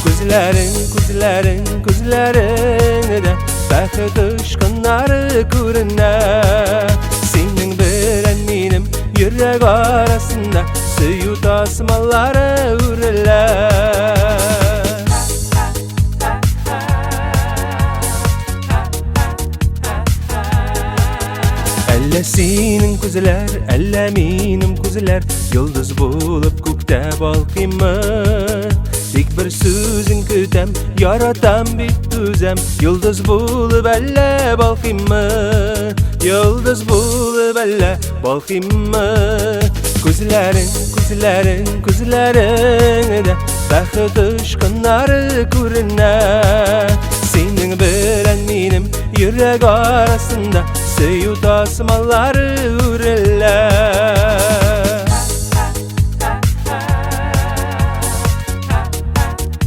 Gözlerinde Bəxet ışqınları görünər Senin bilen benim yürek arasında Suyu tasmaları ürürlər Elle senin kuzular, elle benim kuzular Yıldız bulup gökte balkıyımı Tek bir sözün kütem, yaratam bir düzem Yıldız bulup elle balkıyımı Yıldız bulup elle balkıyımı Kuzuların de Bəxet ışqınları görünər Senin bilen benim yürek arasında Suyu tasmaları ürürlər